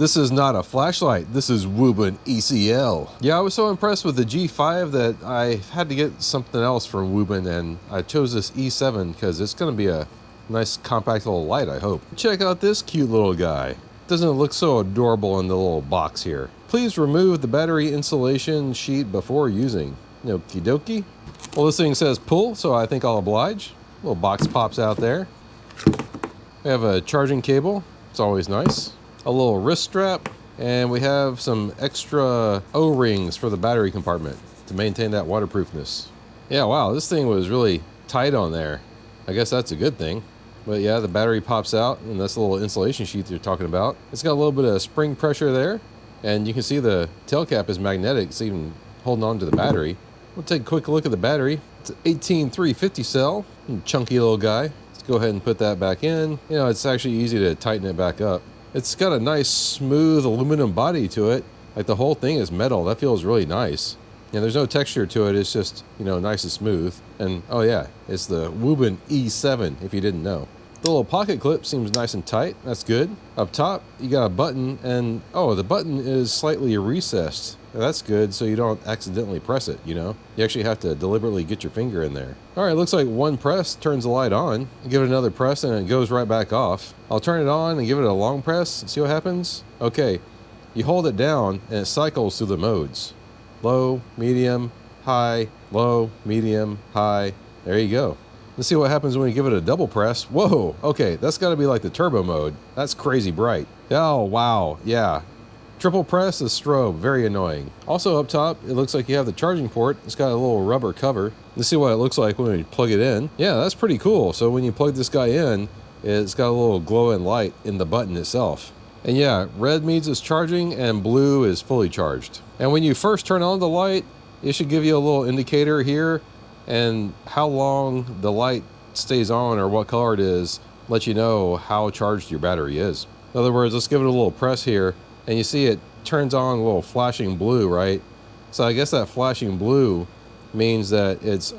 This is not a flashlight. This is Wuben ECL. Yeah, I was so impressed with the G5 that I had to get something else from Wuben, and I chose this E7 because it's going to be a nice compact little light, I hope. Check out this cute little guy. Doesn't it look so adorable in the little box here? Please remove the battery insulation sheet before using. Okie dokie. Well, this thing says pull, so I think I'll oblige. Little box pops out there. We have a charging cable. It's always nice. A little wrist strap, and we have some extra O-rings for the battery compartment to maintain that waterproofness. Yeah, wow, this thing was really tight on there. I guess that's a good thing. But yeah, the battery pops out, and that's the little insulation sheet you're talking about. It's got a little bit of spring pressure there, and you can see the tail cap is magnetic. It's even holding on to the battery. We'll take a quick look at the battery. It's an 18350 cell, chunky little guy. Let's go ahead and put that back in. You know, it's actually easy to tighten it back up. It's got a nice smooth aluminum body to it. Like the whole thing is metal. That feels really nice. And there's no texture to it. It's just, you know, nice and smooth. And oh yeah, it's the Wuben E7 if you didn't know. The little pocket clip seems nice and tight. That's good. Up top, you got a button, and oh, the button is slightly recessed. That's good, so you don't accidentally press it, you know? You actually have to deliberately get your finger in there. All right, looks like one press turns the light on. Give it another press and it goes right back off. I'll turn it on and give it a long press and see what happens. Okay, you hold it down and it cycles through the modes. Low, medium, high, low, medium, high. There you go. Let's see what happens when we give it a double press. Whoa, okay, that's gotta be like the turbo mode. That's crazy bright. Oh, wow, yeah. Triple press is strobe, very annoying. Also up top, it looks like you have the charging port. It's got a little rubber cover. Let's see what it looks like when we plug it in. Yeah, that's pretty cool. So when you plug this guy in, it's got a little glowing light in the button itself. And yeah, red means it's charging and blue is fully charged. And when you first turn on the light, it should give you a little indicator here, and how long the light stays on or what color it is lets you know how charged your battery is. In other words, let's give it a little press here, and you see it turns on a little flashing blue, right? So I guess that flashing blue means that it's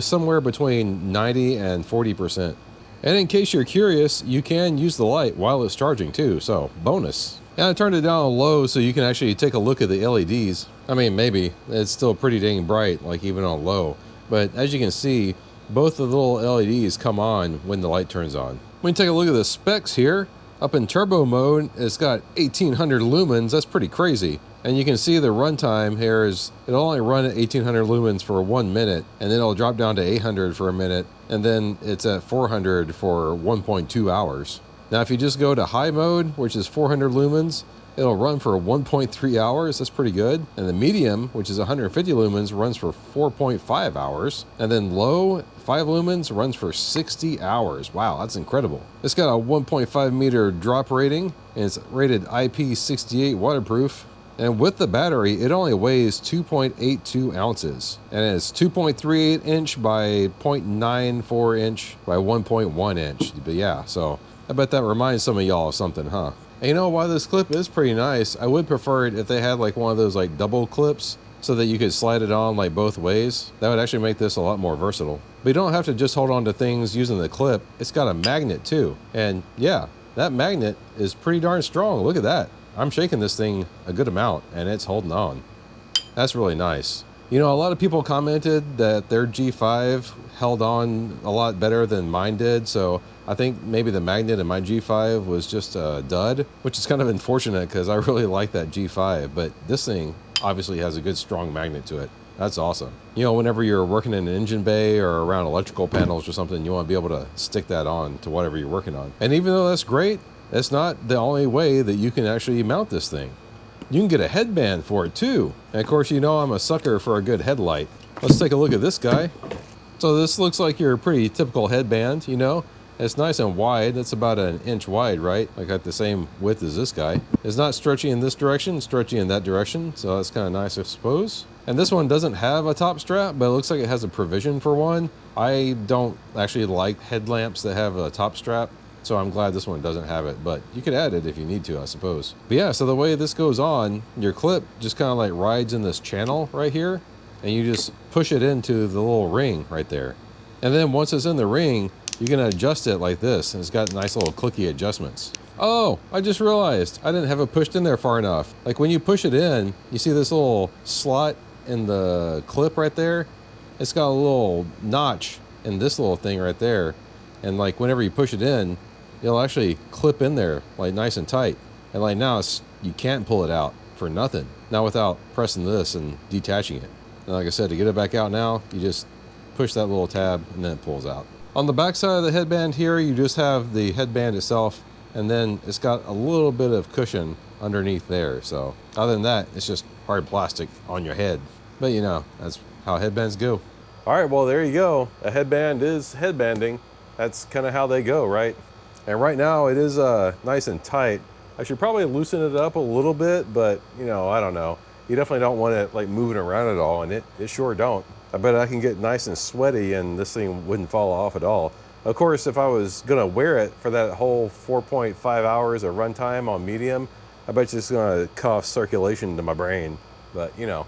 somewhere between 90 and 40%. And in case you're curious, you can use the light while it's charging too, so bonus. And I turned it down low so you can actually take a look at the LEDs. I mean, maybe. It's still pretty dang bright, like even on low. But as you can see, both of the little LEDs come on when the light turns on. When you take a look at the specs here, up in turbo mode, it's got 1800 lumens. That's pretty crazy. And you can see the runtime here is, it'll only run at 1800 lumens for 1 minute, and then it'll drop down to 800 for a minute, and then it's at 400 for 1.2 hours. Now, if you just go to high mode, which is 400 lumens, it'll run for 1.3 hours. That's pretty good. And the medium, which is 150 lumens, runs for 4.5 hours. And then low, 5 lumens, runs for 60 hours. Wow, that's incredible. It's got a 1.5 meter drop rating, and it's rated IP68 waterproof. And with the battery, it only weighs 2.82 ounces. And it's 2.38 inch by 0.94 inch by 1.1 inch. But yeah, so I bet that reminds some of y'all of something, huh? And you know, while this clip is pretty nice, I would prefer it if they had like one of those like double clips so that you could slide it on like both ways. That would actually make this a lot more versatile. But you don't have to just hold on to things using the clip. It's got a magnet too. And yeah, that magnet is pretty darn strong. Look at that. I'm shaking this thing a good amount and it's holding on. That's really nice. You know, a lot of people commented that their G5 held on a lot better than mine did, so I think maybe the magnet in my G5 was just a dud, which is kind of unfortunate because I really like that G5, but this thing obviously has a good strong magnet to it. That's awesome. You know, whenever you're working in an engine bay or around electrical panels or something, you want to be able to stick that on to whatever you're working on. And even though that's great, that's not the only way that you can actually mount this thing. You can get a headband for it too. And of course, you know I'm a sucker for a good headlight. Let's take a look at this guy. So this looks like your pretty typical headband, you know. It's nice and wide. It's about an inch wide, right? I got the same width as this guy. It's not stretchy in this direction, it's stretchy in that direction. So that's kind of nice, I suppose. And this one doesn't have a top strap, but it looks like it has a provision for one. I don't actually like headlamps that have a top strap, so I'm glad this one doesn't have it, but you could add it if you need to, I suppose. But yeah, so the way this goes on, your clip just kind of like rides in this channel right here, and you just push it into the little ring right there. And then once it's in the ring, you can adjust it like this, and it's got nice little clicky adjustments. Oh, I just realized I didn't have it pushed in there far enough. Like when you push it in, you see this little slot in the clip right there? It's got a little notch in this little thing right there. And like whenever you push it in, it'll actually clip in there like nice and tight. And like now you can't pull it out for nothing. Not without pressing this and detaching it. And like I said, to get it back out now, you just push that little tab and then it pulls out. On the back side of the headband here, you just have the headband itself, and then it's got a little bit of cushion underneath there. So other than that, it's just hard plastic on your head. But you know, that's how headbands go. All right, well, there you go. A headband is headbanding. That's kind of how they go, right? And right now it is nice and tight. I should probably loosen it up a little bit, but you know, I don't know. You definitely don't want it like moving around at all, and it sure don't. I bet I can get nice and sweaty and this thing wouldn't fall off at all. Of course, if I was gonna wear it for that whole 4.5 hours of runtime on medium, I bet you it's gonna cut off circulation to my brain. But you know,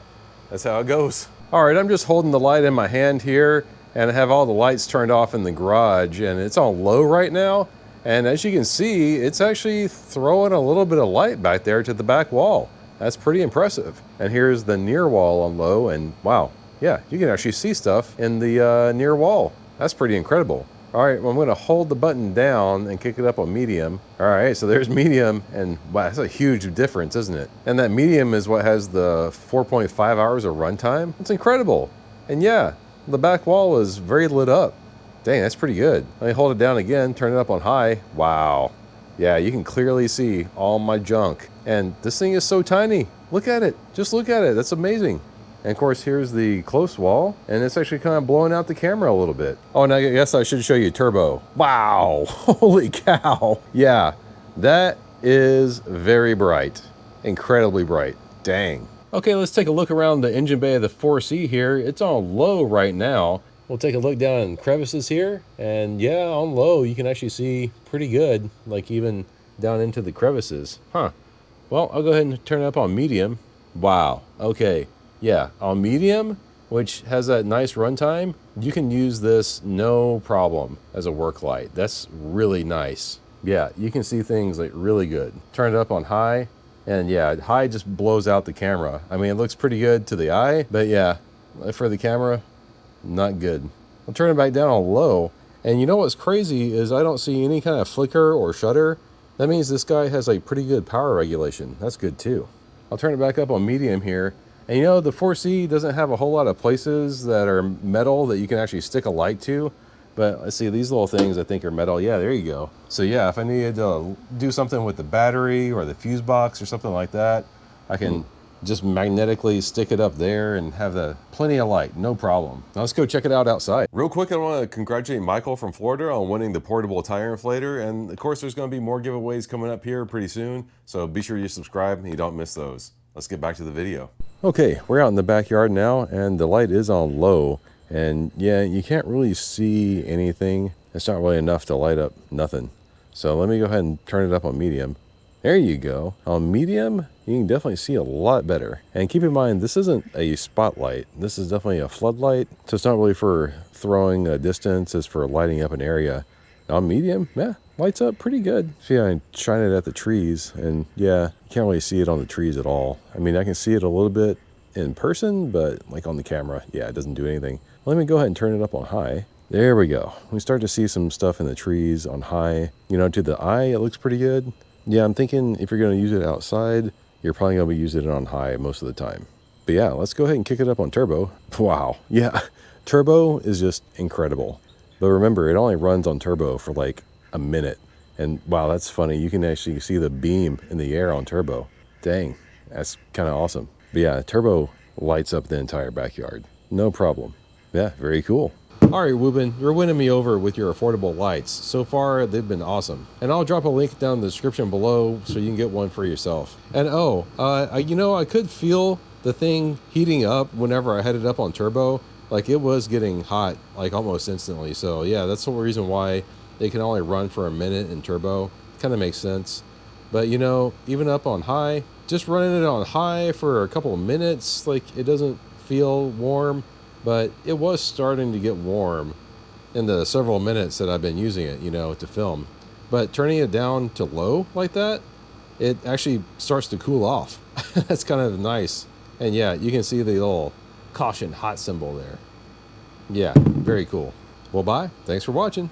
that's how it goes. All right, I'm just holding the light in my hand here, and I have all the lights turned off in the garage, and it's on low right now. And as you can see, it's actually throwing a little bit of light back there to the back wall. That's pretty impressive. And here's the near wall on low, and wow, yeah, you can actually see stuff in the near wall. That's pretty incredible. All right, well, I'm gonna hold the button down and kick it up on medium. All right, so there's medium, and wow, that's a huge difference, isn't it? And that medium is what has the 4.5 hours of runtime. It's incredible. And yeah, the back wall is very lit up. Dang, that's pretty good. Let me hold it down again, turn it up on high. Wow. Yeah, you can clearly see all my junk. And this thing is so tiny. Look at it, just look at it, that's amazing. And of course, here's the close wall, and it's actually kind of blowing out the camera a little bit. Oh, and I guess I should show you turbo. Wow, holy cow. Yeah, that is very bright, incredibly bright, dang. Okay, let's take a look around the engine bay of the 4C here. It's on low right now. We'll take a look down in crevices here, and yeah, on low, you can actually see pretty good, like even down into the crevices. Huh, well, I'll go ahead and turn it up on medium. Wow, okay. Yeah, on medium, which has that nice runtime, you can use this no problem as a work light. That's really nice. Yeah, you can see things like really good. Turn it up on high, and yeah, high just blows out the camera. I mean, it looks pretty good to the eye, but yeah, for the camera, not good. I'll turn it back down on low, and you know what's crazy is I don't see any kind of flicker or shutter. That means this guy has a pretty good power regulation. That's good too. I'll turn it back up on medium here. And you know, the 4C doesn't have a whole lot of places that are metal that you can actually stick a light to. But let's see, these little things I think are metal. Yeah, there you go. So yeah, if I needed to do something with the battery or the fuse box or something like that, I can just magnetically stick it up there and have the plenty of light, no problem. Now let's go check it out outside. Real quick, I want to congratulate Michael from Florida on winning the portable tire inflator. And of course, there's going to be more giveaways coming up here pretty soon. So be sure you subscribe and you don't miss those. Let's get back to the video. Okay, we're out in the backyard now, and the light is on low. And yeah, you can't really see anything. It's not really enough to light up nothing. So let me go ahead and turn it up on medium. There you go. On medium, you can definitely see a lot better. And keep in mind, this isn't a spotlight. This is definitely a floodlight. So it's not really for throwing a distance, it's for lighting up an area. On medium, yeah, lights up pretty good. See, I shine it at the trees, and yeah, you can't really see it on the trees at all. I mean, I can see it a little bit in person, but like on the camera, yeah, it doesn't do anything. Let me go ahead and turn it up on high. There we go. We start to see some stuff in the trees on high. You know, to the eye, it looks pretty good. Yeah, I'm thinking if you're going to use it outside, you're probably going to be using it on high most of the time. But yeah, let's go ahead and kick it up on turbo. Wow, yeah, turbo is just incredible. But remember, it only runs on turbo for like a minute. And wow, that's funny. You can actually see the beam in the air on turbo. Dang, that's kind of awesome. But yeah, turbo lights up the entire backyard. No problem. Yeah, very cool. All right, Wuben, you're winning me over with your affordable lights. So far, they've been awesome. And I'll drop a link down in the description below so you can get one for yourself. And oh, you know, I could feel the thing heating up whenever I had it up on turbo. Like it was getting hot like almost instantly. So yeah, that's the reason why they can only run for a minute in turbo. Kind of makes sense. But you know, even up on high, just running it on high for a couple of minutes, like it doesn't feel warm, but it was starting to get warm in the several minutes that I've been using it, you know, to film. but turning it down to low like that, it actually starts to cool off. That's kind of nice. And yeah, you can see the little caution hot symbol there. Yeah, very cool. Well, bye. Thanks for watching.